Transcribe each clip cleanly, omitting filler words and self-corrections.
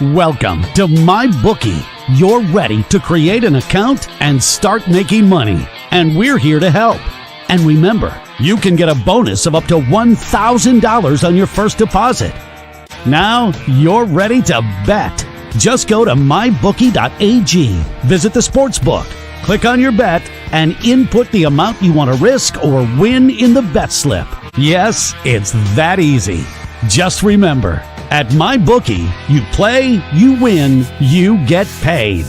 Welcome to MyBookie. You're ready to create an account and start making money. And we're here to help. And remember, you can get a bonus of up to $1,000 on your first deposit. Now you're ready to bet. Just go to mybookie.ag, visit the sportsbook, click on your bet, and input the amount you want to risk or win in the bet slip. Yes, it's that easy. Just remember, at MyBookie, you play, you win, you get paid.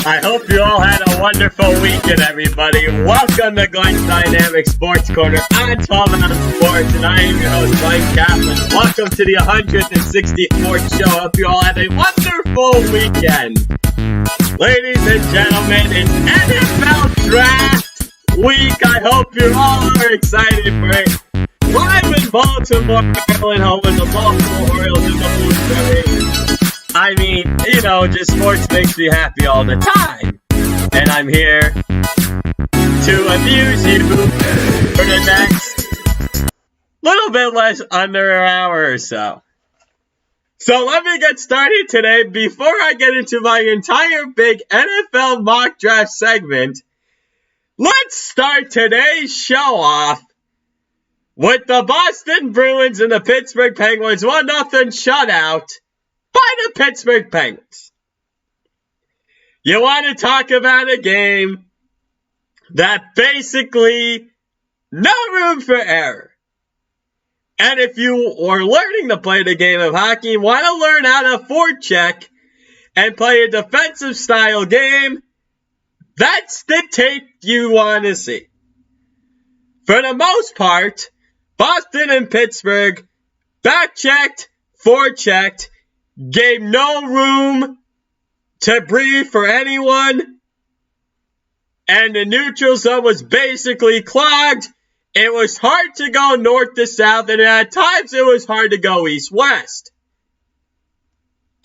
I hope you all had a wonderful weekend, everybody. Welcome to Glenn's Dynamic Sports Corner on 12 Ounce Sports, and I am your host, Mike Kaplan. Welcome to the 164th show. Hope you all had a wonderful weekend. Ladies and gentlemen, it's NFL Draft Week. I hope you all are excited for it. Live in Baltimore, Maryland, home of the Baltimore Orioles and the Blues. I mean, you know, just sports makes me happy all the time. And I'm here to amuse you for the next little bit less under an hour or so. So let me get started today. Before I get into my entire big NFL mock draft segment, let's start today's show off with the Boston Bruins and the Pittsburgh Penguins 1-0 shutout by the Pittsburgh Penguins. You want to talk about a game that basically no room for error. And if you are learning to play the game of hockey, want to learn how to forecheck and play a defensive style game, that's the tape you want to see. For the most part, Boston and Pittsburgh back-checked, forechecked, gave no room to breathe for anyone, and the neutral zone was basically clogged. It was hard to go north to south, and at times it was hard to go east-west.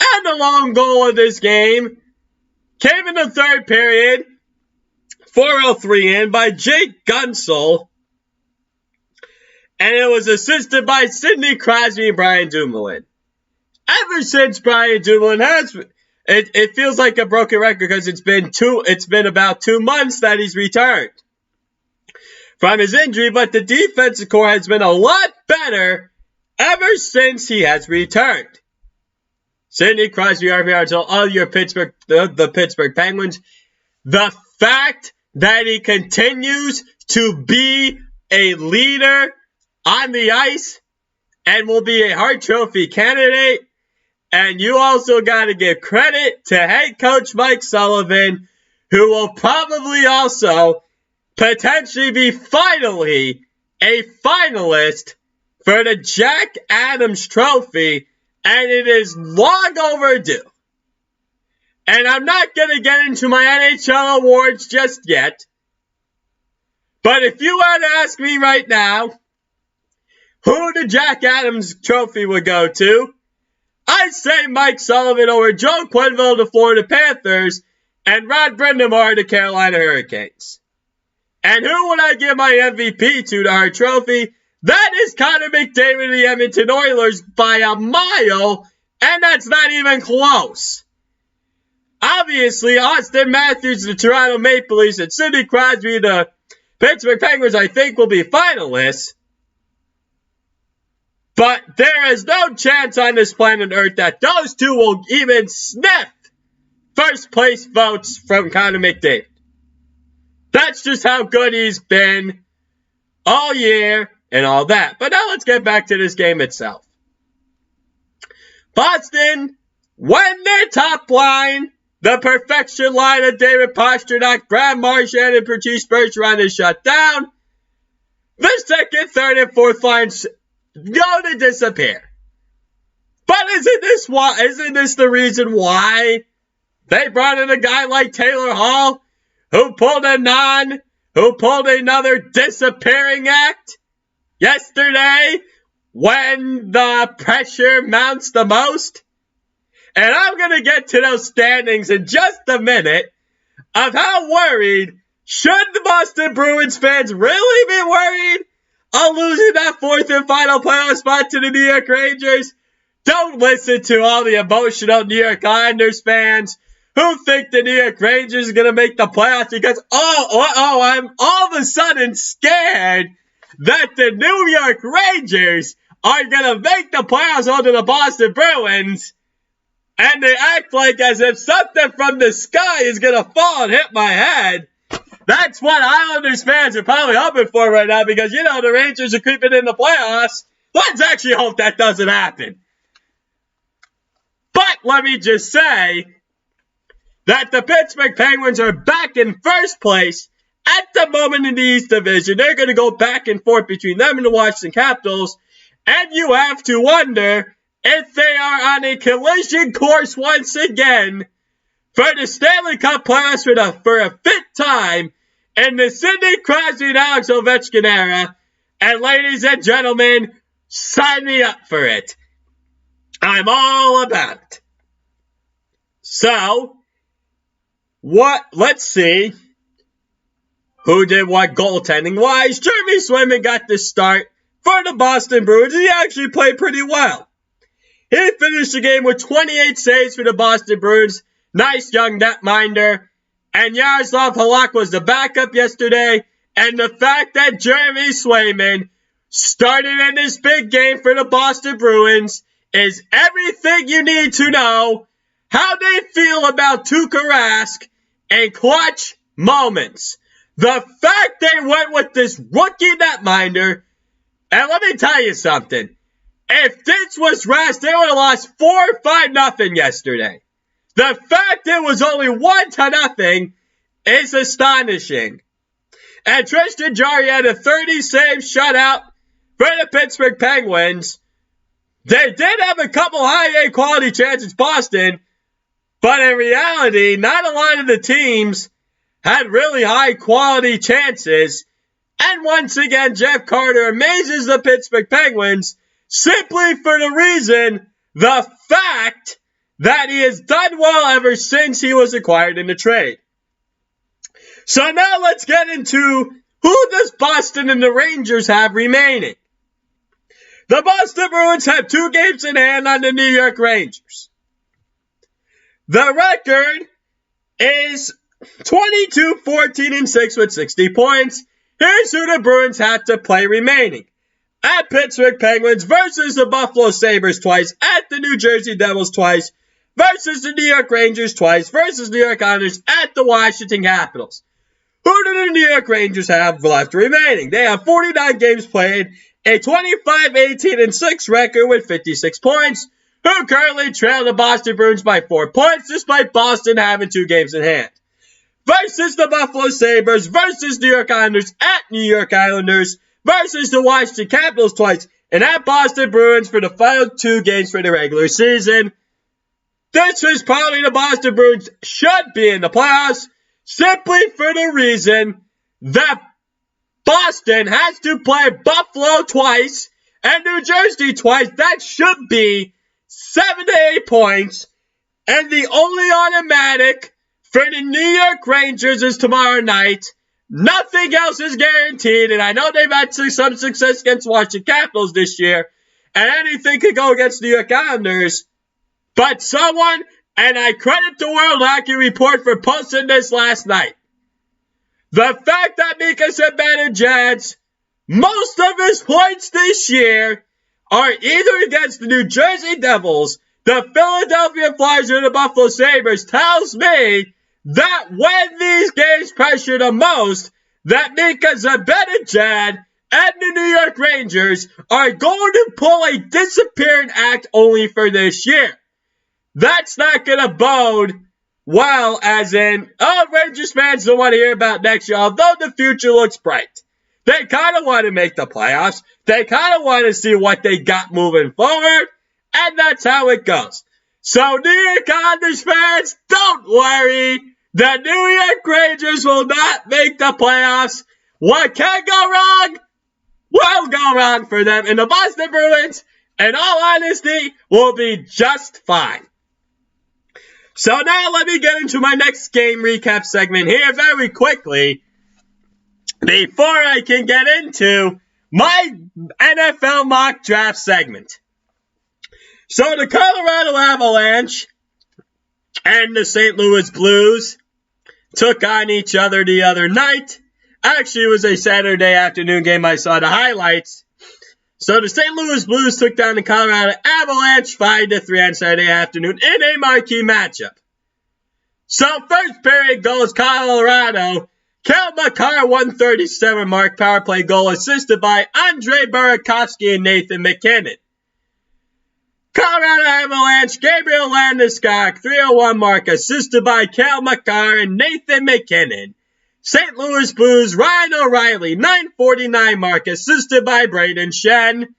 And the lone goal of this game came in the third period, 4:03 in by Jake Gunsel, and it was assisted by Sidney Crosby and Brian Dumoulin. Ever since Brian Dumoulin has, it feels like a broken record because it's been about 2 months that he's returned from his injury, but the defensive core has been a lot better ever since he has returned. Sidney Crosby, RPR, so all your the Pittsburgh Penguins. The fact that he continues to be a leader on the ice and will be a Hart Trophy candidate. And you also got to give credit to head coach Mike Sullivan, who will probably also potentially be finally a finalist for the Jack Adams Trophy, and it is long overdue. And I'm not going to get into my NHL awards just yet, but if you were to ask me right now who the Jack Adams Trophy would go to, I'd say Mike Sullivan over Joe Quenneville of the Florida Panthers and Rod Brind'Amour of the Carolina Hurricanes. And who would I give my MVP to Hart Trophy? That is Connor McDavid of the Edmonton Oilers by a mile, and that's not even close. Obviously, Austin Matthews, the Toronto Maple Leafs, and Sidney Crosby, the Pittsburgh Penguins, I think will be finalists. But there is no chance on this planet Earth that those two will even sniff first place votes from Connor McDavid. That's just how good he's been all year and all that. But now let's get back to this game itself. Boston, when their top line, the perfection line of David Pastrnak, Brad Marchand, and Patrice Bergeron is shut down, the second, third, and fourth lines go to disappear. But isn't this the reason why they brought in a guy like Taylor Hall, who pulled another disappearing act yesterday when the pressure mounts the most? And I'm going to get to those standings in just a minute of how worried should the Boston Bruins fans really be worried on losing that fourth and final playoff spot to the New York Rangers. Don't listen to all the emotional New York Islanders fans who think the New York Rangers are going to make the playoffs because, I'm all of a sudden scared that the New York Rangers are going to make the playoffs onto the Boston Bruins, and they act like as if something from the sky is going to fall and hit my head. That's what Islanders fans are probably hoping for right now because, the Rangers are creeping in the playoffs. Let's actually hope that doesn't happen. But let me just say that the Pittsburgh Penguins are back in first place at the moment in the East Division. They're going to go back and forth between them and the Washington Capitals. And you have to wonder if they are on a collision course once again for the Stanley Cup playoffs for a fifth time in the Sidney Crosby and Alex Ovechkin era. And ladies and gentlemen, sign me up for it. I'm all about it. So, let's see who did what goaltending-wise. Jeremy Swayman got the start for the Boston Bruins. He actually played pretty well. He finished the game with 28 saves for the Boston Bruins. Nice young netminder. And Yaroslav Halak was the backup yesterday. And the fact that Jeremy Swayman started in this big game for the Boston Bruins is everything you need to know how they feel about Tuukka Rask in clutch moments. The fact they went with this rookie netminder, and let me tell you something. If this was Rask, they would have lost 4-5-0 yesterday. The fact it was only 1-0 is astonishing. And Tristan Jarry had a 30-save shutout for the Pittsburgh Penguins. They did have a couple high A-quality chances, Boston, but in reality, not a lot of the teams had really high-quality chances. And once again, Jeff Carter amazes the Pittsburgh Penguins simply for the fact that he has done well ever since he was acquired in the trade. So now let's get into who does Boston and the Rangers have remaining. The Boston Bruins have 2 games in hand on the New York Rangers. The record is 22-14-6 with 60 points. Here's who the Bruins have to play remaining. At Pittsburgh Penguins versus the Buffalo Sabres twice, at the New Jersey Devils twice, versus the New York Rangers twice, versus New York Islanders at the Washington Capitals. Who do the New York Rangers have left remaining? They have 49 games played, a 25-18-6 record with 56 points, who currently trail the Boston Bruins by 4 points, despite Boston having 2 games in hand. Versus the Buffalo Sabres versus New York Islanders at New York Islanders versus the Washington Capitals twice, and at Boston Bruins for the final 2 games for the regular season. This was probably the Boston Bruins should be in the playoffs, simply for the reason that Boston has to play Buffalo twice and New Jersey twice. That should be 7 to 8 points. And the only automatic for the New York Rangers is tomorrow night. Nothing else is guaranteed. And I know they've had some success against Washington Capitals this year. And anything could go against New York Islanders. But someone, and I credit the World Hockey Report for posting this last night. The fact that Mika Zibanejad, most of his points this year are either against the New Jersey Devils, the Philadelphia Flyers, or the Buffalo Sabres tells me that when these games pressure the most, that Mika Zibanejad and the New York Rangers are going to pull a disappearing act only for this year. That's not going to bode well, as in, Rangers fans don't want to hear about next year, although the future looks bright. They kind of want to make the playoffs. They kind of want to see what they got moving forward, and that's how it goes. So, New York Islanders fans, don't worry. The New York Rangers will not make the playoffs. What can go wrong will go wrong for them. And the Boston Bruins, in all honesty, will be just fine. So now let me get into my next game recap segment here very quickly before I can get into my NFL mock draft segment. So the Colorado Avalanche and the St. Louis Blues took on each other the other night. Actually, it was a Saturday afternoon game. I saw the highlights. So the St. Louis Blues took down the Colorado Avalanche 5-3 on Saturday afternoon in a marquee matchup. So first period goes Colorado. Cale Makar, 137 mark power play goal, assisted by Andre Burakovsky and Nathan MacKinnon. Colorado Avalanche, Gabriel Landeskog, 301 mark, assisted by Cale Makar and Nathan MacKinnon. St. Louis Blues, Ryan O'Reilly, 949 mark, assisted by Braden Shen.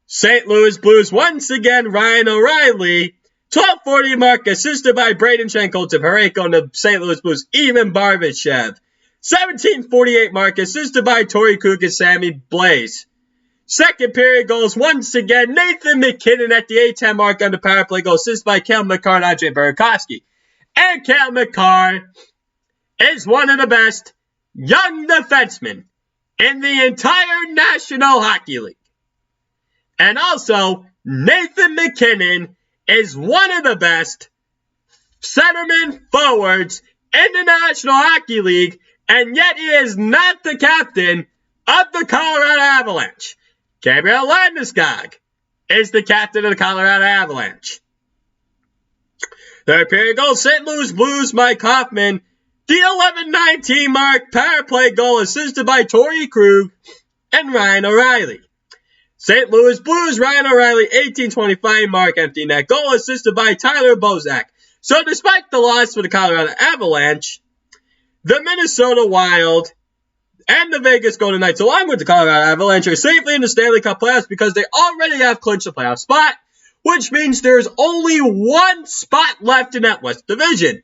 St. Louis Blues, once again, Ryan O'Reilly, 1240 mark, assisted by Braden Shen, Colton Parayko, and the St. Louis Blues, Ivan Barbashev. 1748 mark, assisted by Torrey Krug and Sammy Blaze. Second period goes once again, Nathan MacKinnon at the 8-10 mark on the power play goal, assisted by Cale Makar and Andre Burakovsky. And Cale Makar is one of the best young defensemen in the entire National Hockey League. And also, Nathan MacKinnon is one of the best centerman forwards in the National Hockey League, and yet he is not the captain of the Colorado Avalanche. Gabriel Landeskog is the captain of the Colorado Avalanche. Third period goal, St. Louis Blues, Mike Hoffman, the 11-19 mark power play goal, assisted by Torrey Krug and Ryan O'Reilly. St. Louis Blues, Ryan O'Reilly, 18-25 mark empty net goal, assisted by Tyler Bozak. So despite the loss for the Colorado Avalanche, the Minnesota Wild and the Vegas Golden Knights, along with the Colorado Avalanche, are safely in the Stanley Cup playoffs because they already have clinched a playoff spot, which means there's only one spot left in that West Division.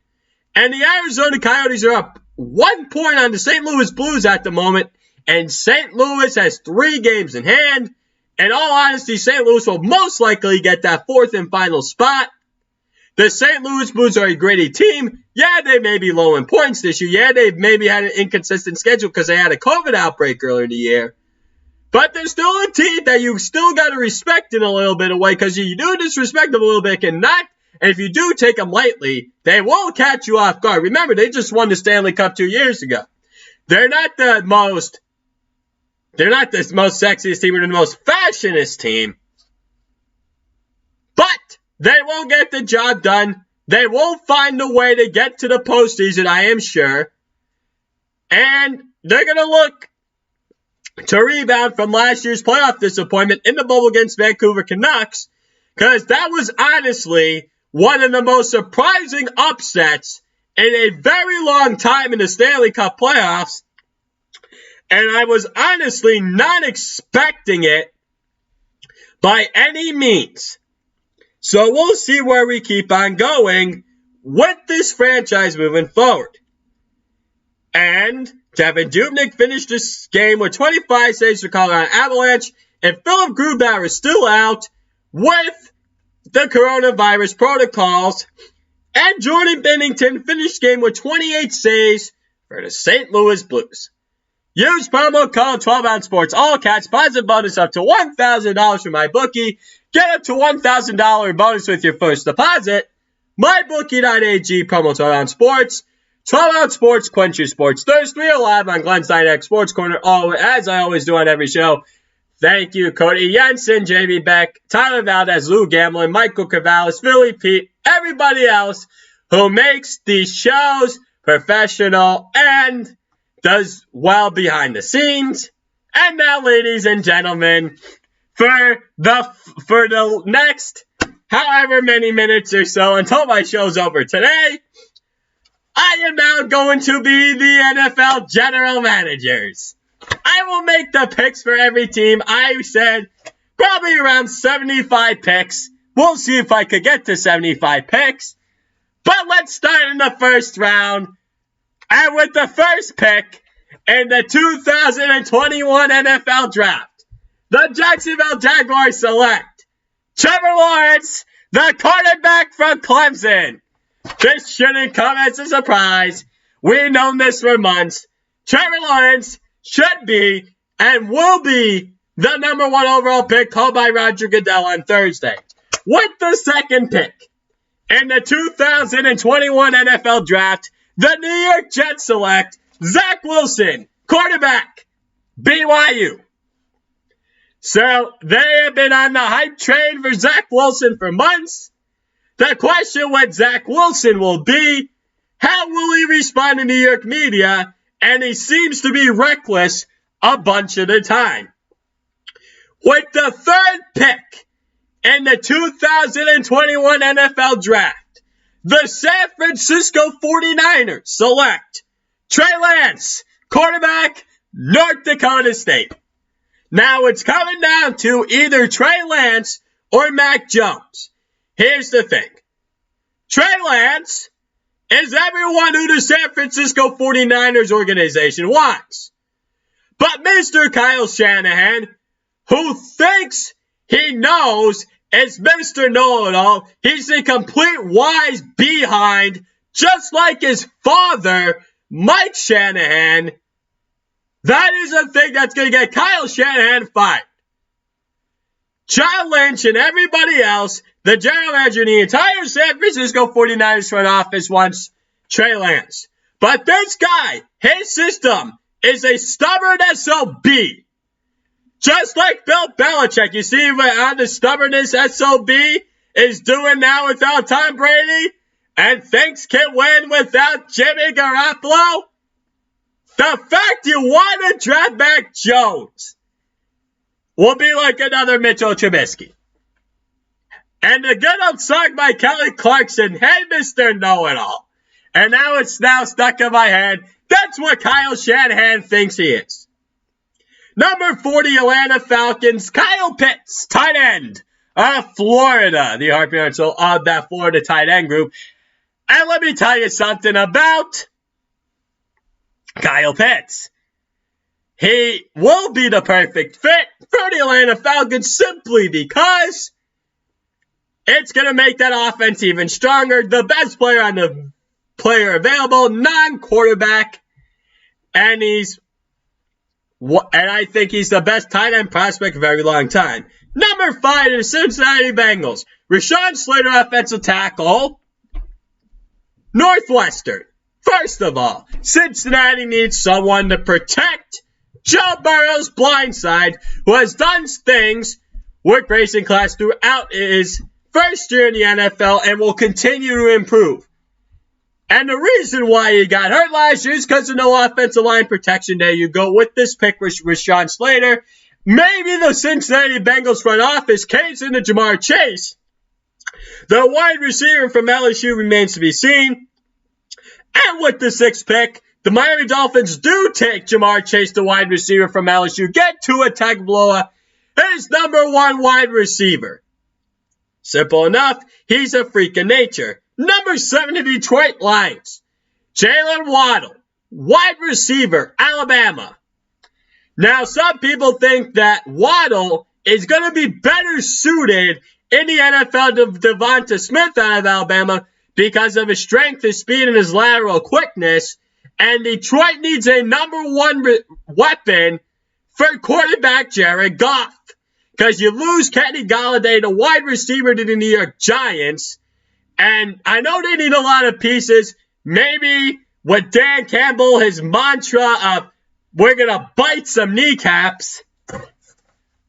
And the Arizona Coyotes are up 1 point on the St. Louis Blues at the moment, and St. Louis has 3 games in hand. In all honesty, St. Louis will most likely get that 4th and final spot. The St. Louis Blues are a gritty team. Yeah, they may be low in points this year. Yeah, they've maybe had an inconsistent schedule because they had a COVID outbreak earlier in the year. But they're still a team that you still got to respect in a little bit of way, because you do disrespect them a little bit, cannot. And if you do take them lightly, they will catch you off guard. Remember, they just won the Stanley Cup 2 years ago. They're not the most sexiest team or the most fashionist team. But they will get the job done. They will find a way to get to the postseason, I am sure. And they're going to look to rebound from last year's playoff disappointment in the bubble against Vancouver Canucks, because that was honestly one of the most surprising upsets in a very long time in the Stanley Cup playoffs. And I was honestly not expecting it by any means. So we'll see where we keep on going with this franchise moving forward. And Devin Dubnyk finished this game with 25 saves for Colorado Avalanche, and Philip Grubauer is still out with the coronavirus protocols. And Jordan Binnington finished the game with 28 saves for the St. Louis Blues. Use promo code 12ounce sports, all caps, positive bonus up to $1,000 from MyBookie. Get up to $1,000 bonus with your first deposit. MyBookie.ag, promo 12ounce sports. 12ounce sports, quench your sports thirst. We are live on Glenn's Dynamic Sports Corner, as I always do on every show. Thank you, Cody Jensen, JB Beck, Tyler Valdez, Lou Gamblin, Michael Cavalis, Philly Pete, everybody else who makes these shows professional and does well behind the scenes. And now, ladies and gentlemen, for the next however many minutes or so until my show's over today, I am now going to be the NFL general managers. I will make the picks for every team. I said probably around 75 picks. We'll see if I could get to 75 picks. But let's start in the first round. And with the first pick in the 2021 NFL Draft, the Jacksonville Jaguars select Trevor Lawrence, the quarterback from Clemson. This shouldn't come as a surprise. We've known this for months. Trevor Lawrence should be and will be the number one overall pick called by Roger Goodell on Thursday. With the second pick in the 2021 NFL Draft, the New York Jets select Zach Wilson, quarterback, BYU. So they have been on the hype train for Zach Wilson for months. The question with Zach Wilson will be, how will he respond to New York media? And he seems to be reckless a bunch of the time. With the third pick in the 2021 NFL Draft, the San Francisco 49ers select Trey Lance, quarterback, North Dakota State. Now it's coming down to either Trey Lance or Mac Jones. Here's the thing. Trey Lance is everyone who the San Francisco 49ers organization wants. But Mr. Kyle Shanahan, who thinks he knows, is Mr. Know-It-All. He's a complete wise behind, just like his father, Mike Shanahan. That is a thing that's going to get Kyle Shanahan fired. John Lynch and everybody else, the general manager of the entire San Francisco 49ers front office wants Trey Lance. But this guy, his system, is a stubborn SOB. Just like Bill Belichick. You see how the stubbornness SOB is doing now without Tom Brady? And things can win without Jimmy Garoppolo? The fact you want to draft back Jones will be like another Mitchell Trubisky. And the good old song by Kelly Clarkson, hey, Mr. Know-It-All. And now it's stuck in my head. That's what Kyle Shanahan thinks he is. Number 40, Atlanta Falcons, Kyle Pitts, tight end of Florida. The Harpy of that Florida tight end group. And let me tell you something about Kyle Pitts. He will be the perfect fit for the Atlanta Falcons simply because it's going to make that offense even stronger. The best player on the player available, non-quarterback, and I think he's the best tight end prospect of a very long time. Number 5, the Cincinnati Bengals, Rashawn Slater, offensive tackle, Northwestern. First of all, Cincinnati needs someone to protect Joe Burrow's blind side, who has done things with Grayson Class throughout his first year in the NFL and will continue to improve. And the reason why he got hurt last year is because of no offensive line protection. There you go with this pick with Rashawn Slater. Maybe the Cincinnati Bengals front office caves into Jamar Chase. The wide receiver from LSU remains to be seen. And with the 6th pick, the Miami Dolphins do take Ja'Marr Chase, the wide receiver from LSU, get Tua Tagovailoa, his number 1 wide receiver. Simple enough, he's a freak of nature. Number 7, the Detroit Lions, Jalen Waddle, wide receiver, Alabama. Now, some people think that Waddle is going to be better suited in the NFL than Devonta Smith out of Alabama because of his strength, his speed, and his lateral quickness. And Detroit needs a number 1 weapon for quarterback Jared Goff. Because you lose Kenny Golladay, the wide receiver to the New York Giants. And I know they need a lot of pieces. Maybe with Dan Campbell, his mantra of, we're going to bite some kneecaps.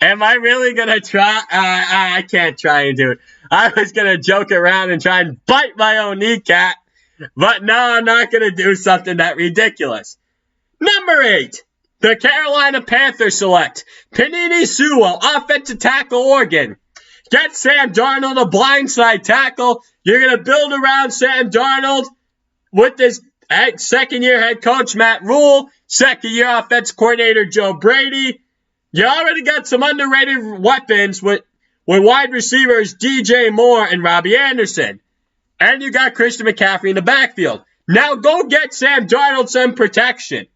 Am I really going to try? I can't try and do it. I was going to joke around and try and bite my own kneecap. But no, I'm not going to do something that ridiculous. Number 8, the Carolina Panthers select Penei Sewell, offensive tackle, Oregon. Get Sam Darnold a blindside tackle. You're going to build around Sam Darnold with this second-year head coach Matt Rule, second-year offensive coordinator Joe Brady. You already got some underrated weapons with wide receivers DJ Moore and Robbie Anderson. And you got Christian McCaffrey in the backfield. Now go get Sam Darnold some protection.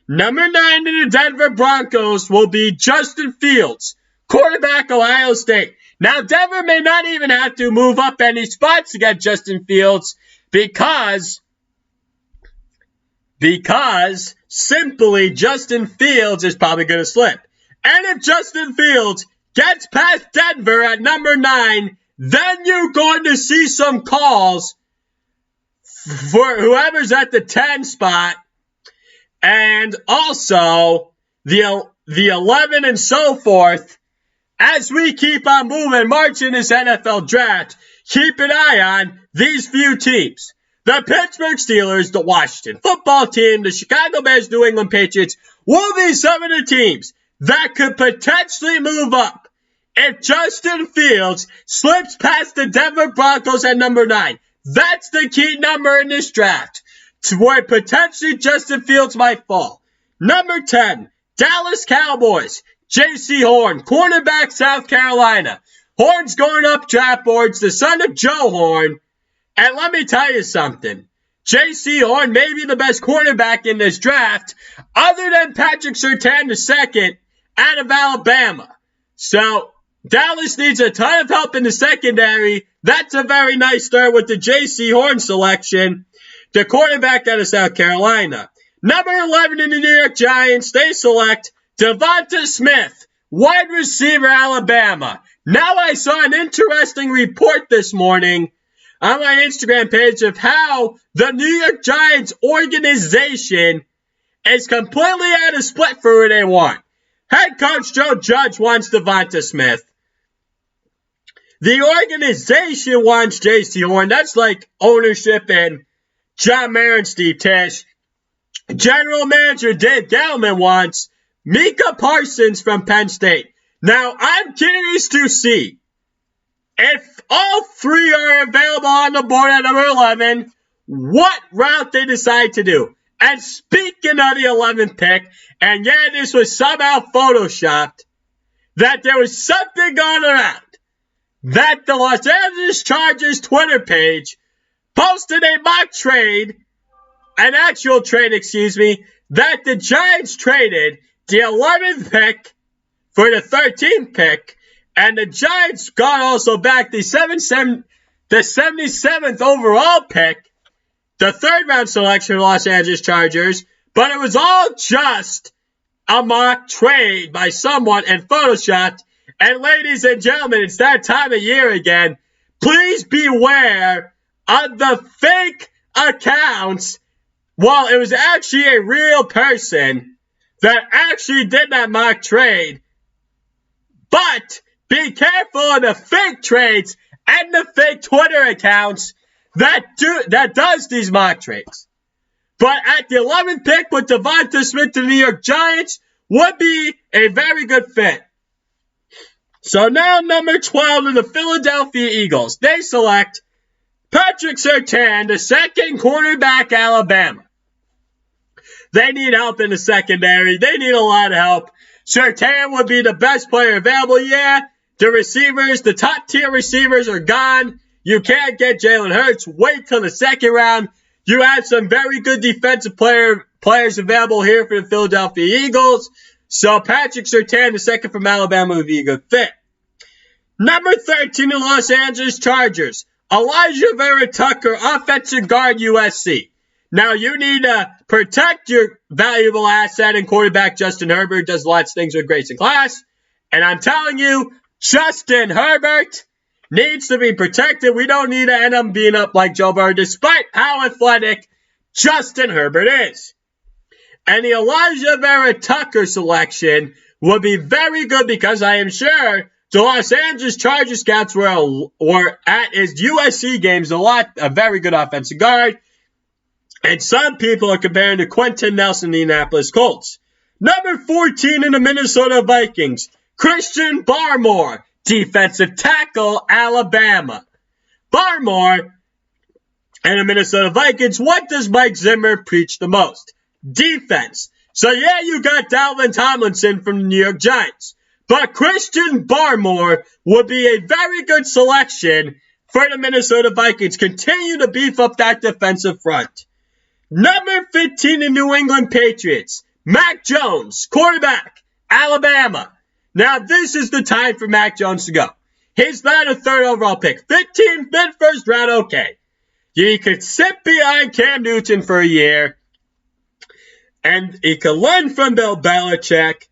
Number 9 in the Denver Broncos will be Justin Fields, quarterback, Ohio State. Now Denver may not even have to move up any spots to get Justin Fields because simply Justin Fields is probably going to slip. And if Justin Fields gets past Denver at number 9, then you're going to see some calls for whoever's at the 10 spot and also the 11 and so forth. As we keep on moving, marching this NFL draft, keep an eye on these few teams. The Pittsburgh Steelers, the Washington Football Team, the Chicago Bears, New England Patriots will be some of the teams that could potentially move up if Justin Fields slips past the Denver Broncos at number 9. That's the key number in this draft, to where potentially Justin Fields might fall. Number 10, Dallas Cowboys, J.C. Horn, cornerback, South Carolina. Horn's going up draft boards, the son of Joe Horn. And let me tell you something. J.C. Horn may be the best cornerback in this draft, other than Patrick Surtain II out of Alabama. So Dallas needs a ton of help in the secondary. That's a very nice start with the J.C. Horn selection, the quarterback out of South Carolina. Number 11 in the New York Giants, they select Devonta Smith, wide receiver, Alabama. Now I saw an interesting report this morning on my Instagram page of how the New York Giants organization is completely at a split for who they want. Head coach Joe Judge wants Devonta Smith. The organization wants J.C. Horn. That's like ownership and John Mayer and Steve Tisch. General manager Dave Gettleman wants Micah Parsons from Penn State. Now, I'm curious to see if all three are available on the board at number 11, what route they decide to do. And speaking of the 11th pick, and yeah, this was somehow photoshopped, that there was something going around that the Los Angeles Chargers Twitter page posted a mock trade, an actual trade, that the Giants traded the 11th pick for the 13th pick, and the Giants got also back the 77th overall pick, the third round selection of Los Angeles Chargers, but it was all just a mock trade by someone and photoshopped. And ladies and gentlemen, it's that time of year again. Please beware of the fake accounts. Well, it was actually a real person that actually did that mock trade. But be careful of the fake trades and the fake Twitter accounts that does these mock trades. But at the 11th pick with Devonta Smith to the New York Giants would be a very good fit. So now number 12 in the Philadelphia Eagles. They select Patrick Surtain, the second cornerback, Alabama. They need help in the secondary. They need a lot of help. Surtain would be the best player available. Yeah, the receivers, the top-tier receivers are gone. You can't get Jalen Hurts. Wait till the second round. You have some very good defensive players available here for the Philadelphia Eagles. So Patrick Surtain, the second from Alabama, would be a good fit. Number 13, the Los Angeles Chargers. Elijah Vera Tucker, offensive guard, USC. Now, you need to protect your valuable asset and quarterback Justin Herbert. Does lots of things with Grayson Class. And I'm telling you, Justin Herbert needs to be protected. We don't need to end up being up like Joe Burrow, despite how athletic Justin Herbert is. And the Elijah Vera Tucker selection will be very good because I am sure the Los Angeles Chargers scouts were at his USC games a very good offensive guard. And some people are comparing to Quentin Nelson, the Indianapolis Colts. Number 14 in the Minnesota Vikings, Christian Barmore, defensive tackle, Alabama. Barmore and the Minnesota Vikings, what does Mike Zimmer preach the most? Defense. So yeah, you got Dalvin Tomlinson from the New York Giants. But Christian Barmore would be a very good selection for the Minnesota Vikings. Continue to beef up that defensive front. Number 15 in New England Patriots, Mac Jones, quarterback, Alabama. Now, this is the time for Mac Jones to go. He's not a third overall pick. 15th, mid-first round, okay. You could sit behind Cam Newton for a year, and he could learn from Bill Belichick,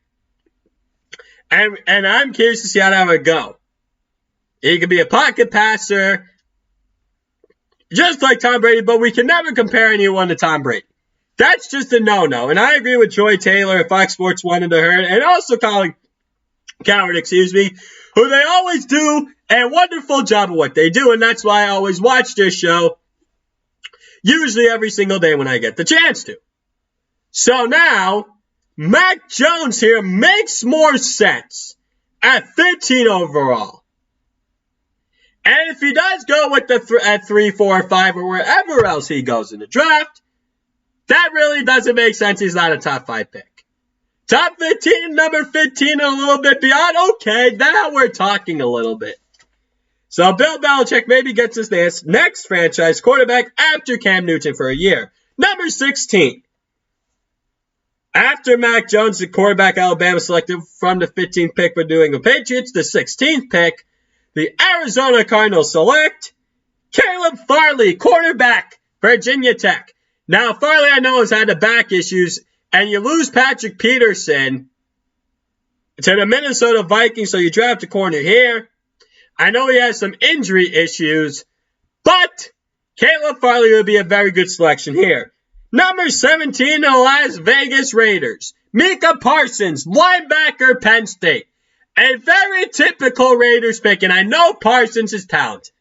and I'm curious to see how that would go. He could be a pocket passer, just like Tom Brady, but we can never compare anyone to Tom Brady. That's just a no-no. And I agree with Joy Taylor at Fox Sports 1 and the Herd, and also Colin Coward, who they always do a wonderful job of what they do, and that's why I always watch this show, usually every single day when I get the chance to. So now, Mac Jones here makes more sense at 15 overall. And if he does go with at 3, 4, 5, or wherever else he goes in the draft, that really doesn't make sense. He's not a top 5 pick. Top 15, number 15, and a little bit beyond. Okay, now we're talking a little bit. So Bill Belichick maybe gets his next franchise quarterback after Cam Newton for a year. Number 16. After Mac Jones, the quarterback Alabama selected from the 15th pick for New England Patriots, the 16th pick, the Arizona Cardinals select Caleb Farley, quarterback, Virginia Tech. Now, Farley, I know, has had the back issues, and you lose Patrick Peterson to the Minnesota Vikings, so you draft a corner here. I know he has some injury issues, but Caleb Farley would be a very good selection here. Number 17, the Las Vegas Raiders, Micah Parsons, linebacker, Penn State. A very typical Raiders pick, and I know Parsons is talented.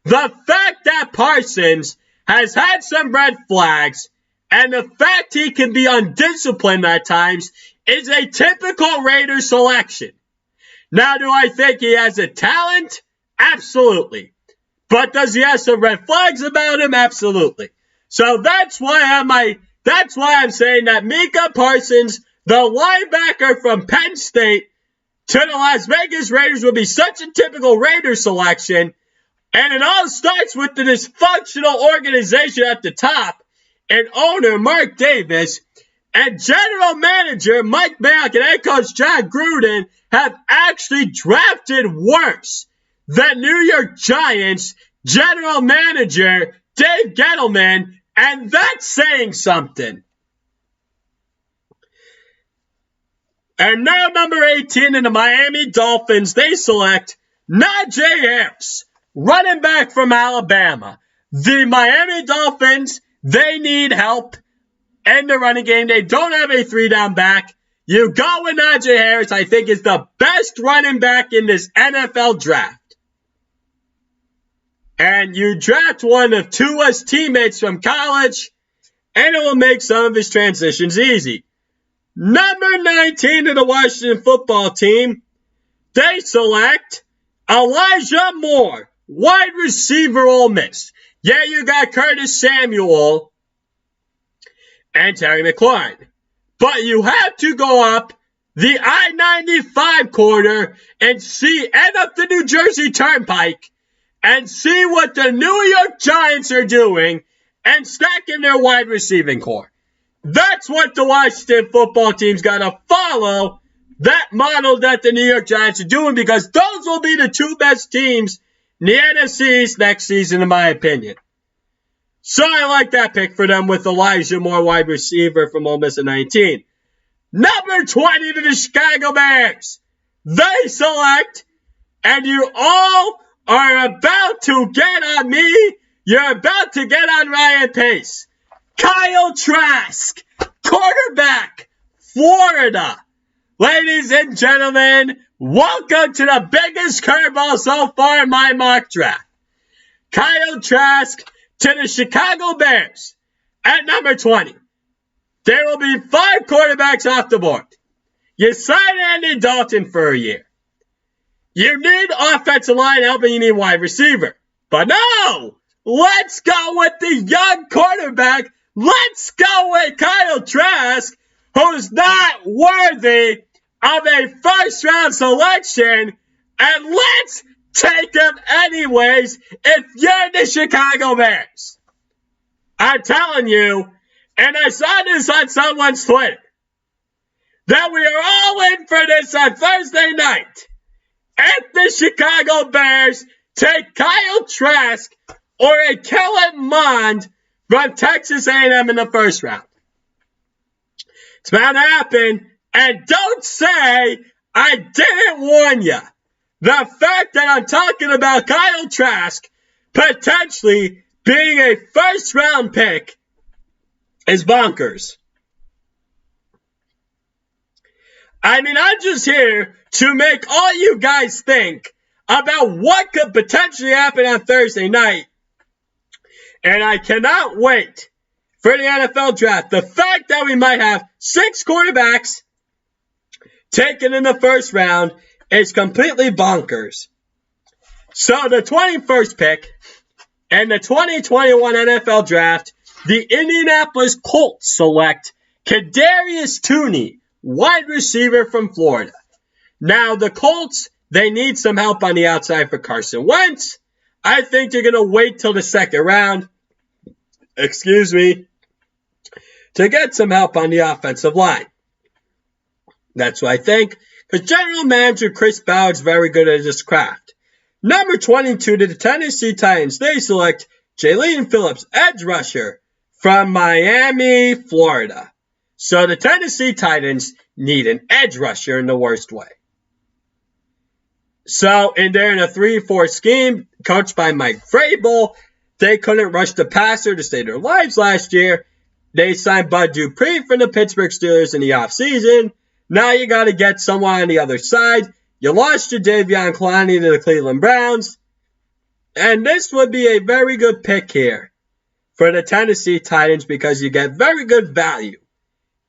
The fact that Parsons has had some red flags, and the fact he can be undisciplined at times, is a typical Raiders selection. Now, do I think he has a talent? Absolutely. But does he have some red flags about him? Absolutely. So that's why I'm saying that Micah Parsons, the linebacker from Penn State, to the Las Vegas Raiders would be such a typical Raiders selection. And it all starts with the dysfunctional organization at the top, and owner Mark Davis, and general manager Mike Mayock and head coach John Gruden have actually drafted worse than New York Giants general manager Dave Gettleman, and that's saying something. And now number 18 in the Miami Dolphins, they select Najee Harris, running back from Alabama. The Miami Dolphins, they need help in the running game. They don't have a 3-down back. You go with Najee Harris, I think is the best running back in this NFL draft. And you draft one of Tua's teammates from college, and it will make some of his transitions easy. Number 19 of the Washington football team, they select Elijah Moore, wide receiver, Ole Miss. Yeah, you got Curtis Samuel and Terry McLaurin. But you have to go up the I-95 corridor and up the New Jersey Turnpike and see what the New York Giants are doing and stacking their wide receiving core. That's what the Washington football team's got to follow, that model that the New York Giants are doing, because those will be the two best teams in the NFC East next season, in my opinion. So I like that pick for them with Elijah Moore, wide receiver from Ole Miss at 19. Number 20 to the Chicago Bears. They select, and you all are about to get on me. You're about to get on Ryan Pace. Kyle Trask, quarterback, Florida. Ladies and gentlemen, welcome to the biggest curveball so far in my mock draft. Kyle Trask to the Chicago Bears at number 20. There will be 5 quarterbacks off the board. You sign Andy Dalton for a year. You need offensive line help and you need wide receiver. But no! Let's go with the young quarterback. Let's go with Kyle Trask, who's not worthy of a first-round selection. And let's take him anyways if you're the Chicago Bears. I'm telling you, and I saw this on someone's Twitter, that we are all in for this on Thursday night. If the Chicago Bears take Kyle Trask or a Kellen Mond from Texas A&M in the first round. It's bound to happen, and don't say I didn't warn you. The fact that I'm talking about Kyle Trask potentially being a first-round pick is bonkers. I mean, I'm just here to make all you guys think about what could potentially happen on Thursday night. And I cannot wait for the NFL draft. The fact that we might have 6 quarterbacks taken in the first round is completely bonkers. So the 21st pick in the 2021 NFL draft, the Indianapolis Colts select Kadarius Toney, wide receiver from Florida. Now the Colts, they need some help on the outside for Carson Wentz. I think they're going to wait till the second round, to get some help on the offensive line. That's what I think, because General Manager Chris Ballard's very good at his craft. Number 22 to the Tennessee Titans, they select Jaelan Phillips, edge rusher from Miami, Florida. So the Tennessee Titans need an edge rusher in the worst way. So they're in a 3-4 scheme coached by Mike Vrabel. They couldn't rush the passer to save their lives last year. They signed Bud Dupree from the Pittsburgh Steelers in the offseason. Now you got to get someone on the other side. You lost your Davion Clowney to the Cleveland Browns. And this would be a very good pick here for the Tennessee Titans because you get very good value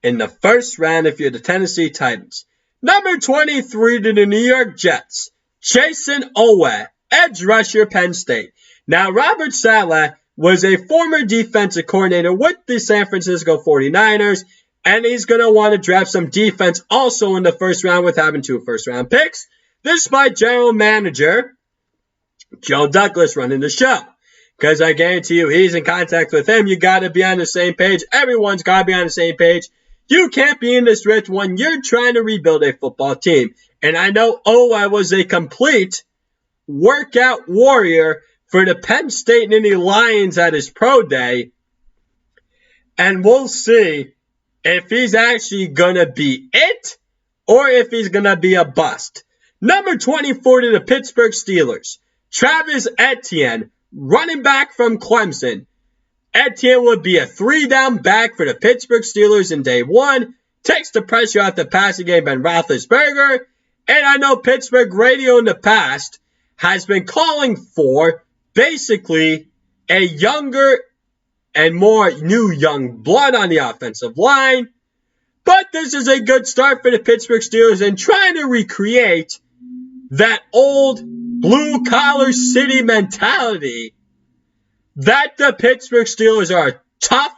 in the first round if you're the Tennessee Titans. Number 23 to the New York Jets, Jason Owe, edge rusher, Penn State. Now, Robert Saleh was a former defensive coordinator with the San Francisco 49ers, and he's going to want to draft some defense also in the first round with having 2 first-round picks. This is my general manager, Joe Douglas, running the show. Because I guarantee you, he's in contact with him. You got to be on the same page. Everyone's got to be on the same page. You can't be in this rich when you're trying to rebuild a football team. And I know I was a complete workout warrior for the Penn State Nittany Lions at his pro day. And we'll see if he's actually going to be it or if he's going to be a bust. Number 24 to the Pittsburgh Steelers, Travis Etienne, running back from Clemson. Etienne would be a 3-down back for the Pittsburgh Steelers in day 1. Takes the pressure off the passing game Ben Roethlisberger. And I know Pittsburgh radio in the past has been calling for basically a younger and more new young blood on the offensive line. But this is a good start for the Pittsburgh Steelers in trying to recreate that old blue-collar city mentality that the Pittsburgh Steelers are a tough,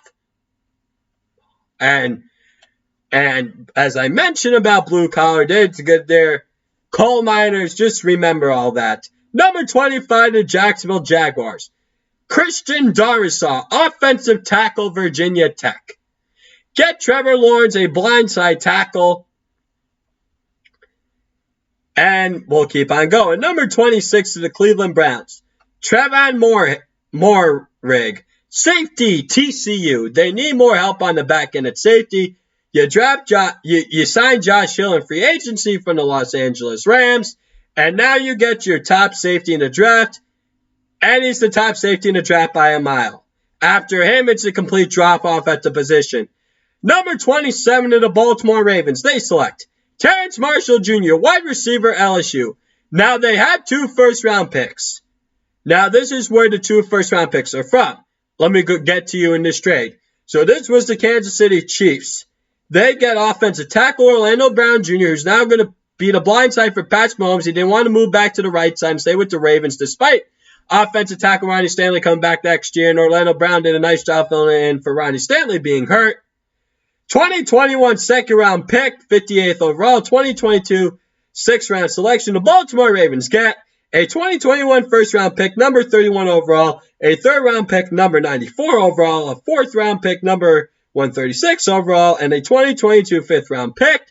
And as I mentioned about blue collar, it's good there. Coal miners, just remember all that. Number 25, the Jacksonville Jaguars. Christian Darrisaw, offensive tackle, Virginia Tech. Get Trevor Lawrence a blindside tackle. And we'll keep on going. Number 26 to the Cleveland Browns. Trevon Moehrig. Safety, TCU. They need more help on the back end at safety. You signed Josh Hill in free agency from the Los Angeles Rams. And now you get your top safety in the draft. And he's the top safety in the draft by a mile. After him, it's a complete drop-off at the position. Number 27 to the Baltimore Ravens. They select Terrence Marshall Jr., wide receiver, LSU. Now, they had 2 first-round picks. Now, this is where the 2 first-round picks are from. Let me get to you in this trade. So, this was the Kansas City Chiefs. They get offensive tackle Orlando Brown Jr., who's now going to be the blind side for Pat Mahomes. He didn't want to move back to the right side and stay with the Ravens, despite offensive tackle Ronnie Stanley coming back next year, and Orlando Brown did a nice job filling in for Ronnie Stanley being hurt. 2021 second-round pick, 58th overall. 2022 sixth-round selection. The Baltimore Ravens get a 2021 first-round pick, number 31 overall, a third-round pick, number 94 overall, a fourth-round pick, number 136 overall, and a 2022 fifth-round pick.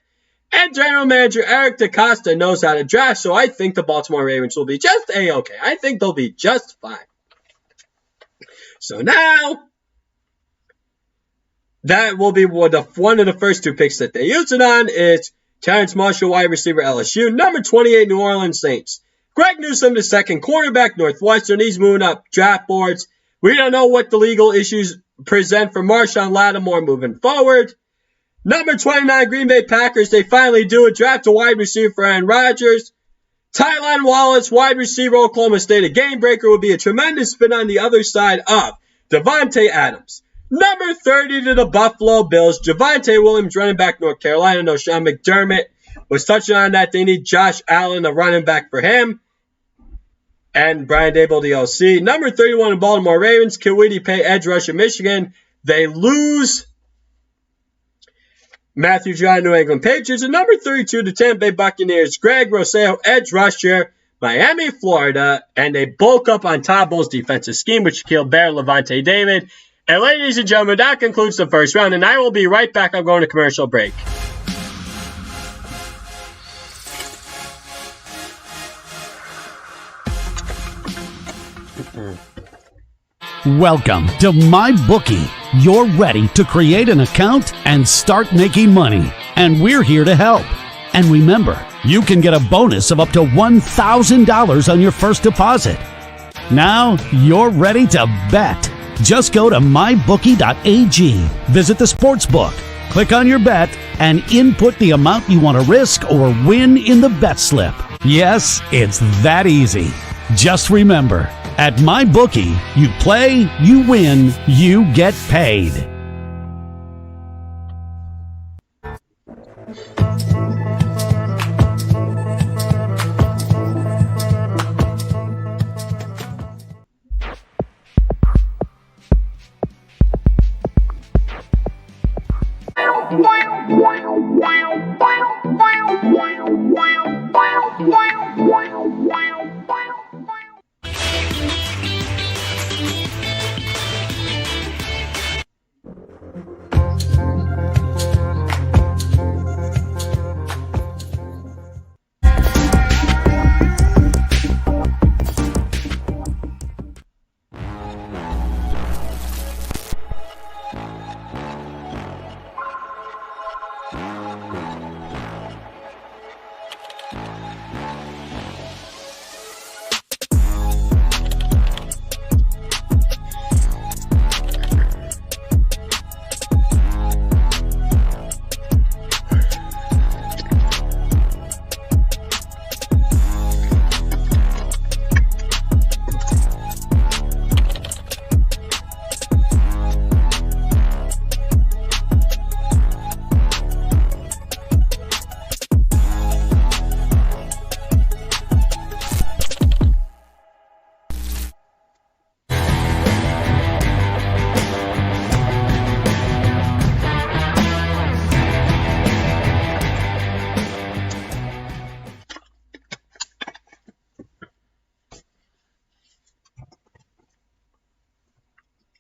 And general manager Eric DeCosta knows how to draft, so I think the Baltimore Ravens will be just A-okay. I think they'll be just fine. So now, that will be one of the first 2 picks that they use it on. It's Terrence Marshall, wide receiver, LSU. Number 28, New Orleans Saints. Greg Newsome, the second quarterback, Northwestern. He's moving up draft boards. We don't know what the legal issues present for Marshawn Lattimore moving forward. Number 29, Green Bay Packers. They finally do it. Draft a wide receiver for Aaron Rodgers. Tylan Wallace, wide receiver, Oklahoma State. A game breaker would be a tremendous fit on the other side of Devontae Adams. Number 30 to the Buffalo Bills. Javonte Williams, running back, North Carolina. No, Sean McDermott was touching on that. They need Josh Allen, a running back for him. And Brian Daboll, the OC. Number 31 to Baltimore Ravens. Kwity Paye, edge rusher, Michigan. They lose Matthew Judon, New England Patriots. And number 32 to Tampa Bay Buccaneers. Greg Rousseau, edge rusher, Miami, Florida. And they bulk up on Todd Bowles' defensive scheme, which killed Bear, Levante David. And ladies and gentlemen, that concludes the first round, and I will be right back. I'm going to commercial break. Welcome to MyBookie. You're ready to create an account and start making money, and we're here to help. And remember, you can get a bonus of up to $1,000 on your first deposit. Now you're ready to bet. Just go to mybookie.ag, visit the sportsbook, click on your bet, and input the amount you want to risk or win in the bet slip. Yes, it's that easy. Just remember, at MyBookie, you play, you win, you get paid.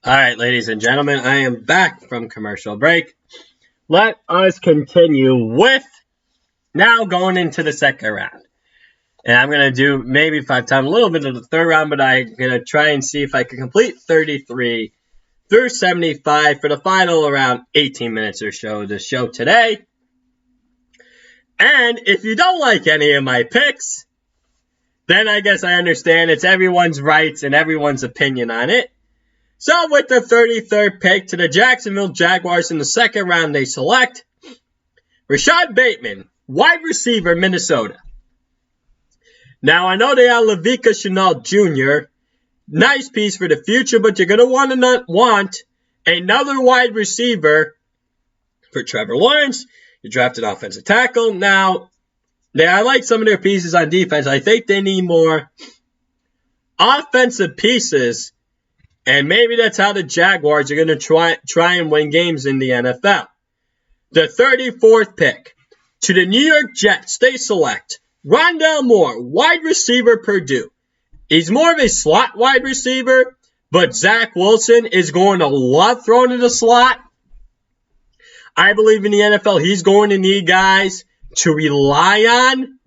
All right, ladies and gentlemen, I am back from commercial break. Let us continue with now going into the second round. And I'm going to do maybe 5 times, a little bit of the third round, but I'm going to try and see if I can complete 33 through 75 for the final around 18 minutes or so of the show today. And if you don't like any of my picks, then I guess I understand it's everyone's rights and everyone's opinion on it. So with the 33rd pick to the Jacksonville Jaguars in the second round, they select Rashad Bateman, wide receiver, Minnesota. Now, I know they have Laviska Shenault Jr., nice piece for the future, but you're going to want another wide receiver for Trevor Lawrence. You drafted offensive tackle. Now, I like some of their pieces on defense. I think they need more offensive pieces, and maybe that's how the Jaguars are going to try and win games in the NFL. The 34th pick to the New York Jets, they select Rondale Moore, wide receiver, Purdue. He's more of a slot wide receiver, but Zach Wilson is going to love throwing in the slot. I believe in the NFL, he's going to need guys to rely on.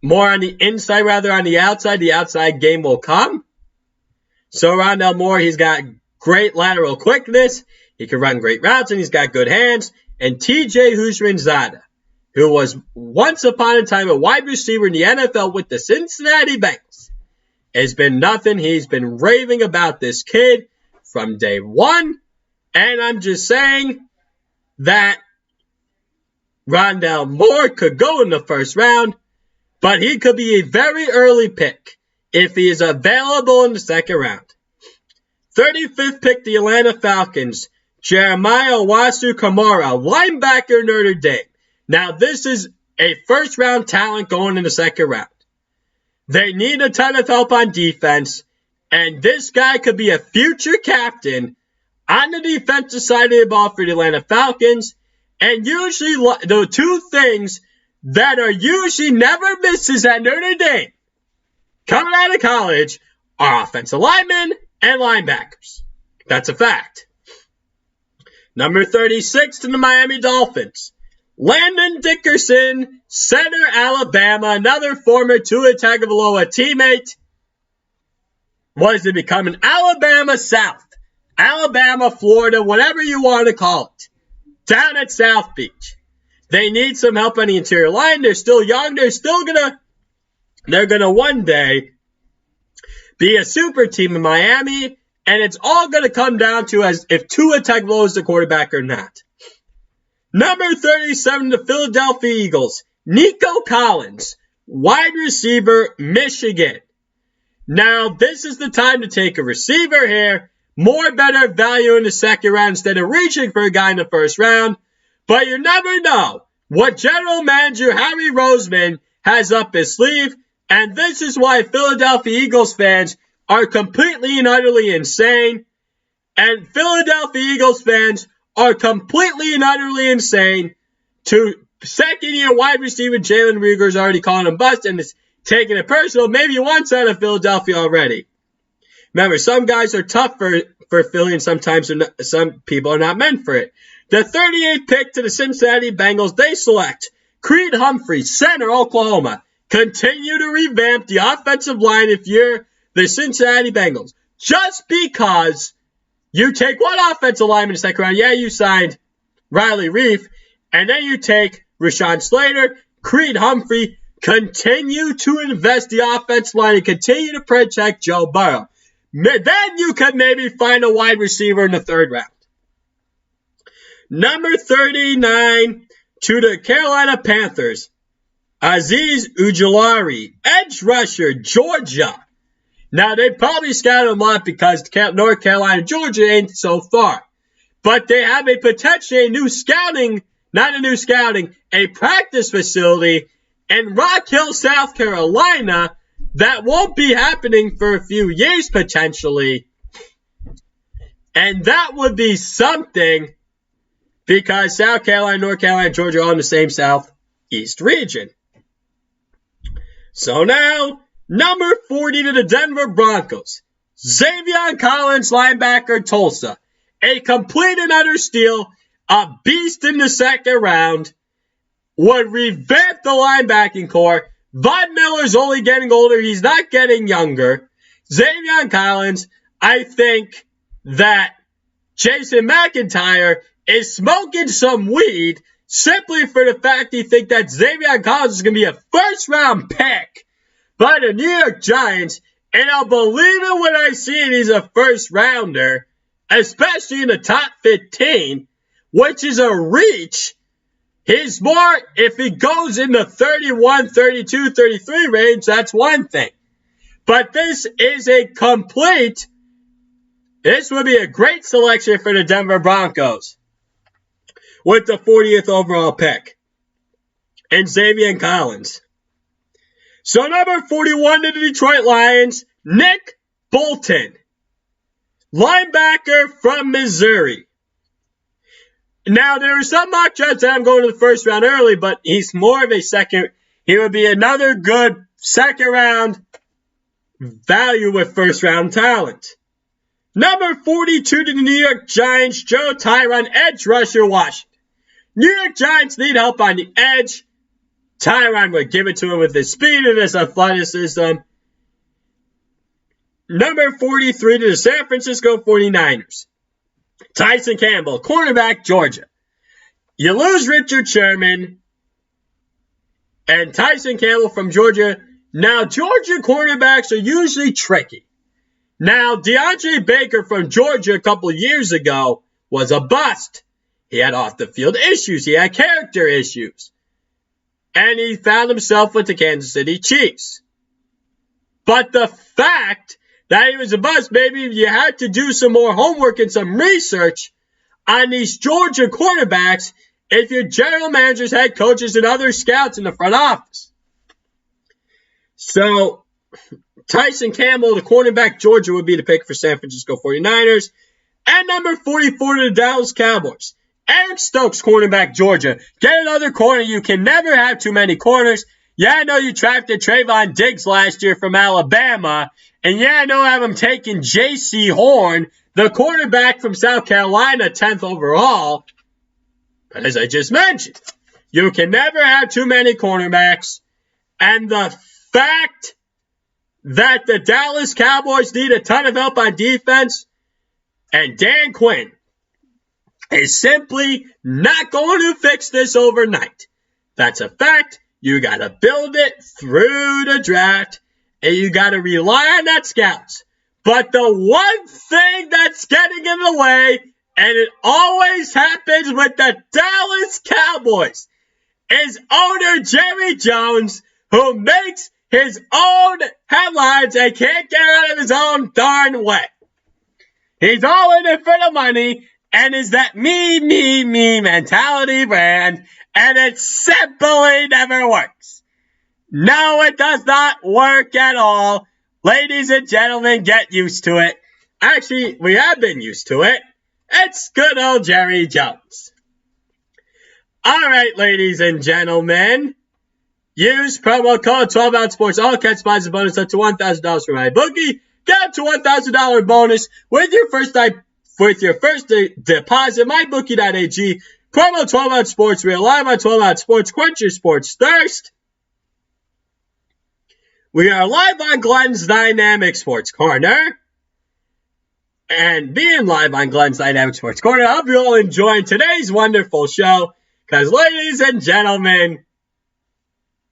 More on the inside rather on the outside. The outside game will come. So Rondale Moore, he's got great lateral quickness. He can run great routes, and he's got good hands. And TJ Houshmandzadeh, who was once upon a time a wide receiver in the NFL with the Cincinnati Bengals, has been nothing. He's been raving about this kid from day one. And I'm just saying that Rondale Moore could go in the first round, but he could be a very early pick if he is available in the second round. 35th pick, the Atlanta Falcons, Jeremiah Owusu-Koramoah, linebacker, Notre Dame. Now, this is a first-round talent going in the second round. They need a ton of help on defense, and this guy could be a future captain on the defensive side of the ball for the Atlanta Falcons. And usually, the two things that are usually never misses at Notre Dame coming out of college are offensive linemen and linebackers. That's a fact. Number 36 to the Miami Dolphins, Landon Dickerson, center, Alabama, another former Tua Tagovailoa teammate. What is it becoming? Alabama South, Alabama, Florida, whatever you want to call it, down at South Beach. They need some help on the interior line. They're still young. They're gonna one day be a super team in Miami, and it's all gonna come down to as if Tua Tagovailoa is the quarterback or not. Number 37, the Philadelphia Eagles, Nico Collins, wide receiver, Michigan. Now, this is the time to take a receiver here. More better value in the second round instead of reaching for a guy in the first round. But you never know what general manager Harry Roseman has up his sleeve. And this is why Philadelphia Eagles fans are completely and utterly insane. And Philadelphia Eagles fans are completely and utterly insane to second-year wide receiver Jalen Reagor is already calling him bust and is taking it personal. Maybe you want out of Philadelphia already. Remember, some guys are tough for Philly, and sometimes some people are not meant for it. The 38th pick to the Cincinnati Bengals, they select Creed Humphrey, center, Oklahoma. Continue to revamp the offensive line if you're the Cincinnati Bengals. Just because you take one offensive lineman in the second round, yeah, you signed Riley Reef, and then you take Rashawn Slater, Creed Humphrey, continue to invest the offensive line and continue to protect Joe Burrow. Then you could maybe find a wide receiver in the third round. Number 39 to the Carolina Panthers, Azeez Ujulari, edge rusher, Georgia. Now, they probably scouted him up because North Carolina, Georgia ain't so far. But they have a potentially a practice facility in Rock Hill, South Carolina, that won't be happening for a few years potentially. And that would be something because South Carolina, North Carolina, and Georgia are all in the same Southeast region. So now, number 40 to the Denver Broncos, Zavion Collins, linebacker, Tulsa. A complete and utter steal, a beast in the second round, would revamp the linebacking core. Von Miller's only getting older. He's not getting younger. Zavion Collins, I think that Jason McIntyre is smoking some weed simply for the fact he thinks that Zavion Collins is going to be a first-round pick by the New York Giants, and I'll believe it when I see it. He's a first-rounder, especially in the top 15, which is a reach. He's more, if he goes in the 31, 32, 33 range, that's one thing. But this is this would be a great selection for the Denver Broncos with the 40th overall pick. And Zavion Collins. So number 41 to the Detroit Lions, Nick Bolton. Linebacker from Missouri. Now, there are some mock drafts that I'm going to the first round early, but he's more of a second. He would be another good second round value with first round talent. Number 42 to the New York Giants, Joe Tryon, edge rusher, Washington. New York Giants need help on the edge. Tryon would give it to him with his speed and his athleticism. Number 43 to the San Francisco 49ers. Tyson Campbell, cornerback, Georgia. You lose Richard Sherman and Tyson Campbell from Georgia. Now, Georgia cornerbacks are usually tricky. Now, DeAndre Baker from Georgia a couple of years ago was a bust. He had off-the-field issues. He had character issues. And he found himself with the Kansas City Chiefs. But the fact that he was a bust, maybe you had to do some more homework and some research on these Georgia quarterbacks if your general managers, head coaches, and other scouts in the front office. So, Tyson Campbell, the cornerback, Georgia, would be the pick for San Francisco 49ers. And number 44 to the Dallas Cowboys. Eric Stokes, cornerback, Georgia. Get another corner. You can never have too many corners. Yeah, I know you drafted Trayvon Diggs last year from Alabama. And yeah, I know I have him taking J.C. Horn, the quarterback from South Carolina, 10th overall. But as I just mentioned, you can never have too many cornerbacks. And the fact that the Dallas Cowboys need a ton of help on defense, and Dan Quinn is simply not going to fix this overnight. That's a fact. You got to build it through the draft, and you got to rely on that scouts. But the one thing that's getting in the way, and it always happens with the Dallas Cowboys, is owner Jerry Jones, who makes his own headlines and can't get out of his own darn way. He's all in it for the money, and is that me mentality brand, and it simply never works. No, it does not work at all. Ladies and gentlemen, get used to it. Actually, we have been used to it. It's good old Jerry Jones. All right, ladies and gentlemen. Use promo code 12OutSports. All catch buys a bonus up to $1,000 for my bookie. Get up to $1,000 bonus with your first deposit. MyBookie.ag. Promo 12OutSports. We are live on 12OutSports. Quench your sports thirst. We are live on Glenn's Dynamic Sports Corner. And being live on Glenn's Dynamic Sports Corner, I hope you all enjoying today's wonderful show. Because, ladies and gentlemen,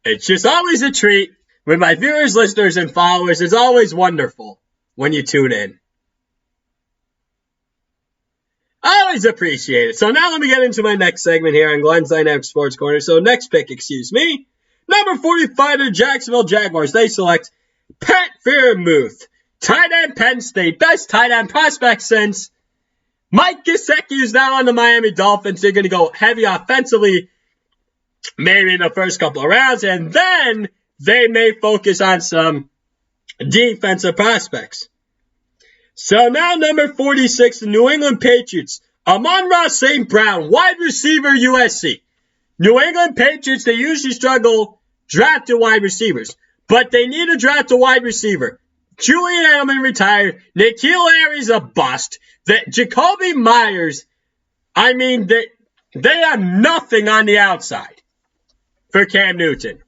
it's just always a treat with my viewers, listeners, and followers. It's always wonderful when you tune in. I always appreciate it. So now let me get into my next segment here on Glenn's Dynamic Sports Corner. So next pick, number 45 to the Jacksonville Jaguars. They select Pat Freiermuth, tight end, Penn State. Best tight end prospect since Mike Gesicki is now on the Miami Dolphins. They're going to go heavy offensively, maybe in the first couple of rounds, and then they may focus on some defensive prospects. So now number 46, the New England Patriots. Amon-Ra St. Brown, wide receiver, USC. New England Patriots, they usually struggle drafting wide receivers, but they need to draft a wide receiver. Julian Edelman retired. N'Keal Harry's a bust. That Jacoby Myers, I mean, they have nothing on the outside for Cam Newton.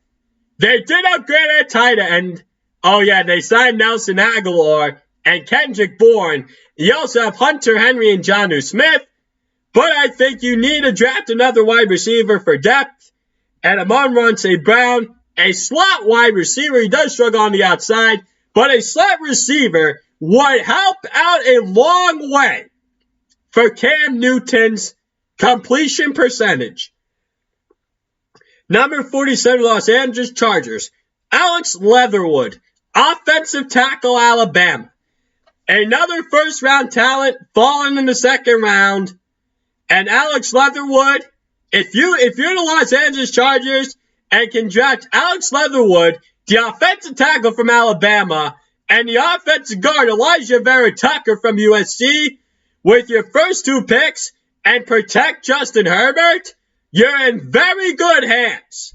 They did upgrade at tight end. Oh, yeah, they signed Nelson Aguilar and Kendrick Bourne. You also have Hunter Henry and Jonnu Smith. But I think you need to draft another wide receiver for depth. And Amon-Ra St. Brown, a slot wide receiver. He does struggle on the outside. But a slot receiver would help out a long way for Cam Newton's completion percentage. Number 47, Los Angeles Chargers, Alex Leatherwood, offensive tackle, Alabama. Another first-round talent falling in the second round. And Alex Leatherwood, if you're the Los Angeles Chargers and can draft Alex Leatherwood, the offensive tackle from Alabama, and the offensive guard Elijah Vera Tucker from USC, with your first two picks, and protect Justin Herbert, you're in very good hands.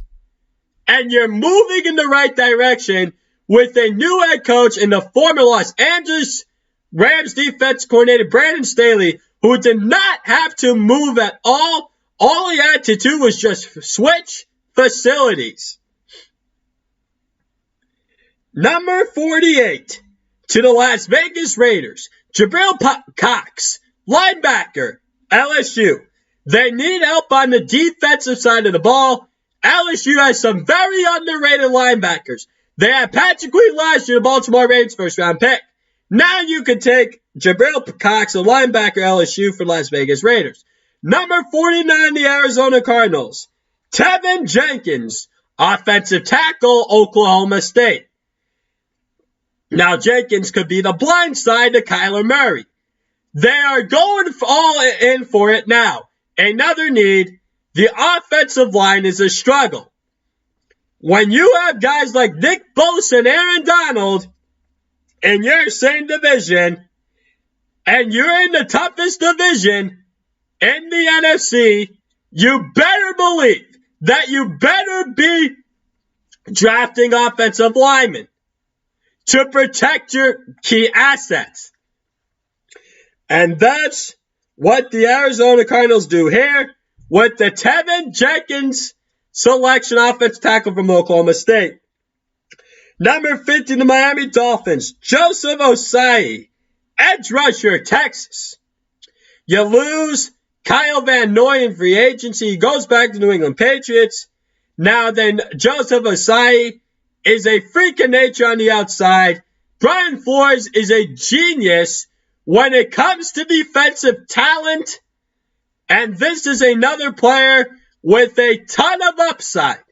And you're moving in the right direction with a new head coach in the former Los Angeles Rams defense coordinator Brandon Staley, who did not have to move at all. All he had to do was just switch facilities. Number 48, to the Las Vegas Raiders, Jabril Cox, linebacker, LSU. They need help on the defensive side of the ball. LSU has some very underrated linebackers. They had Patrick Queen last year, the Baltimore Ravens first-round pick. Now you can take Jabril Cox, a linebacker, LSU, for Las Vegas Raiders. Number 49, the Arizona Cardinals, Tevin Jenkins, offensive tackle, Oklahoma State. Now Jenkins could be the blind side to Kyler Murray. They are going all in for it now. Another need, the offensive line is a struggle. When you have guys like Nick Bosa and Aaron Donald in your same division, and you're in the toughest division in the NFC, you better believe that you better be drafting offensive linemen to protect your key assets. And that's what the Arizona Cardinals do here with the Tevin Jenkins selection, offensive tackle from Oklahoma State. Number 50, the Miami Dolphins, Joseph Ossai, edge rusher, Texas. You lose Kyle Van Noy in free agency. He goes back to New England Patriots. Now then, Joseph Ossai is a freak of nature on the outside. Brian Flores is a genius when it comes to defensive talent. And this is another player with a ton of upside.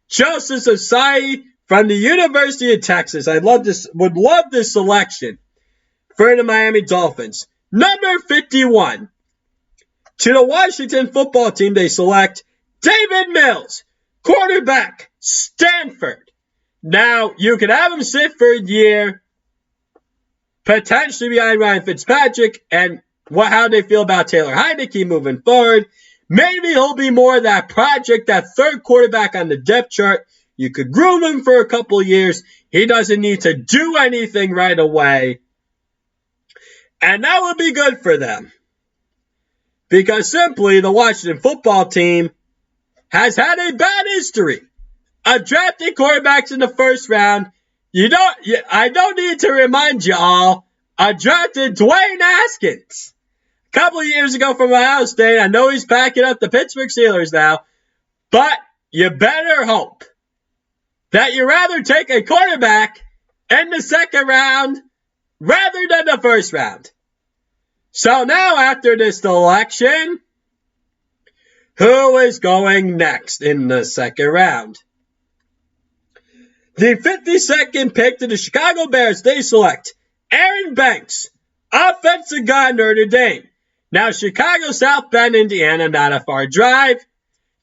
Joseph Ossai from the University of Texas. Would love this selection for the Miami Dolphins. Number 51. To the Washington football team, they select David Mills, quarterback, Stanford. Now, you could have him sit for a year, potentially behind Ryan Fitzpatrick, and how they feel about Taylor Heinicke moving forward. Maybe he'll be more of that project, that third quarterback on the depth chart. You could groom him for a couple of years. He doesn't need to do anything right away. And that would be good for them. Because simply, the Washington football team has had a bad history of drafting quarterbacks in the first round. I don't need to remind you all, I drafted Dwayne Haskins a couple of years ago from Ohio State. I know he's packing up the Pittsburgh Steelers now, but you better hope that you rather take a quarterback in the second round rather than the first round. So now after this selection, who is going next in the second round? The 52nd pick to the Chicago Bears, they select Aaron Banks, offensive guard, Notre Dame. Now, Chicago, South Bend, Indiana, not a far drive.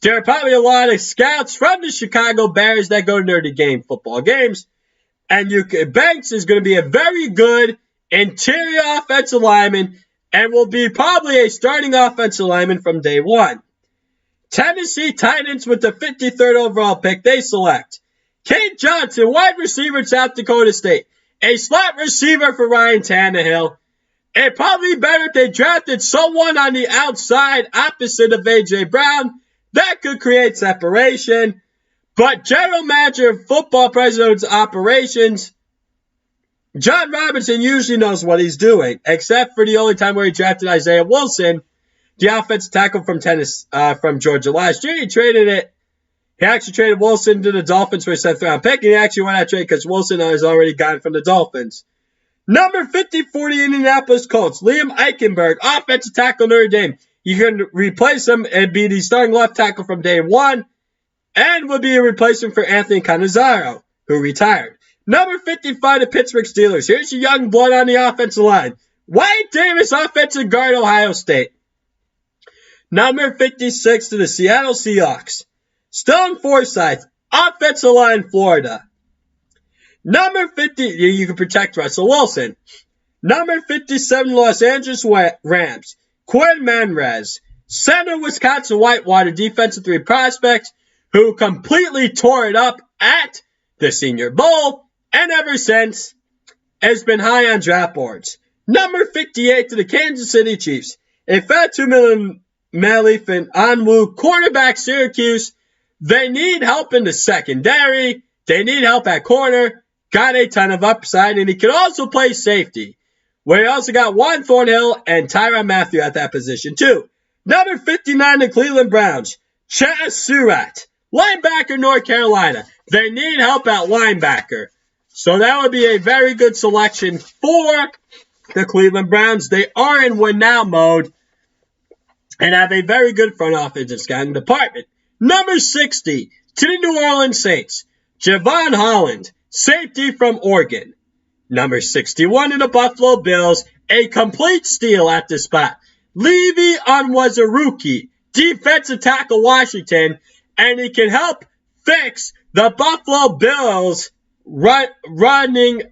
There are probably a lot of scouts from the Chicago Bears that go to Notre Dame football games. And Banks is going to be a very good interior offensive lineman and will be probably a starting offensive lineman from day one. Tennessee Titans with the 53rd overall pick, they select Kate Johnson, wide receiver at South Dakota State. a slot receiver for Ryan Tannehill. It'd probably be better if they drafted someone on the outside opposite of A.J. Brown. That could create separation. But general manager of football president's operations, John Robinson usually knows what he's doing, except for the only time where he drafted Isaiah Wilson, the offensive tackle from Georgia last year. He actually traded Wilson to the Dolphins for a 7th round pick, and he actually won that trade because Wilson has already gone from the Dolphins. Number 50 for the Indianapolis Colts, Liam Eichenberg, offensive tackle Notre Dame. You can replace him and be the starting left tackle from day one, and would be a replacement for Anthony Cannizaro, who retired. Number 55, the Pittsburgh Steelers. Here's your young blood on the offensive line. Wyatt Davis, offensive guard, Ohio State. Number 56 to the Seattle Seahawks, Stone Forsythe, offensive line, Florida. Number 50, you can protect Russell Wilson. Number 57, Los Angeles Rams, Quinn Manrez, center Wisconsin Whitewater, defensive 3 prospect, who completely tore it up at the Senior Bowl, and ever since has been high on draft boards. Number 58 to the Kansas City Chiefs, Ifeatu Melifonwu, quarterback, Syracuse. They need help in the secondary. They need help at corner. Got a ton of upside, and he can also play safety, where he also got Juan Thornhill and Tyrann Mathieu at that position too. Number 59, the Cleveland Browns, Chaz Surratt, linebacker, North Carolina. They need help at linebacker. So that would be a very good selection for the Cleveland Browns. They are in win now mode and have a very good front office and scouting department. Number 60, to the New Orleans Saints, Javon Holland, safety from Oregon. Number 61 to the Buffalo Bills, a complete steal at the spot, Levi Onwuzurike, defensive tackle, Washington, and he can help fix the Buffalo Bills' rushing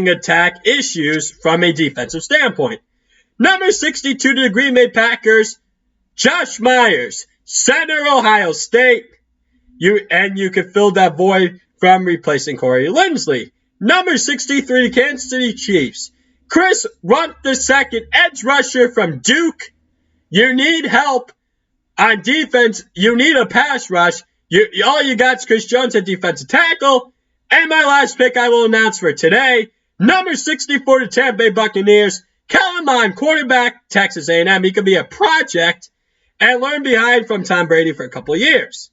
attack issues from a defensive standpoint. Number 62 to the Green Bay Packers, Josh Myers, center, Ohio State. You can fill that void from replacing Corey Linsley. Number 63 to Kansas City Chiefs, Chris Rumph II, edge rusher from Duke. You need help on defense. You need a pass rush. All you got is Chris Jones at defensive tackle. And my last pick I will announce for today, number 64 to Tampa Bay Buccaneers, Kellen Mond, quarterback, Texas A&M. He could be a project and learn behind from Tom Brady for a couple of years.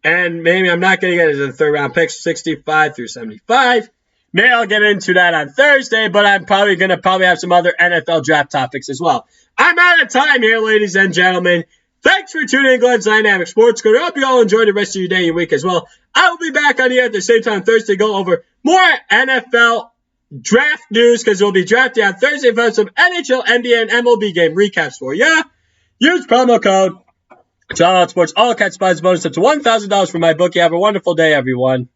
And maybe I'm not going to get into the 3rd round picks, 65 through 75. Maybe I'll get into that on Thursday, but I'm probably going to have some other NFL draft topics as well. I'm out of time here, ladies and gentlemen. Thanks for tuning in, Glenn's Dynamic Sports Corner. I hope you all enjoy the rest of your day and your week as well. I will be back on the air at the same time Thursday, go over more NFL draft news, because we'll be drafting on Thursday for some NHL, NBA, and MLB game recaps for you. Use promo code It's All Out Sports, all cash buys bonus up to $1,000 for my bookie. Have a wonderful day, everyone.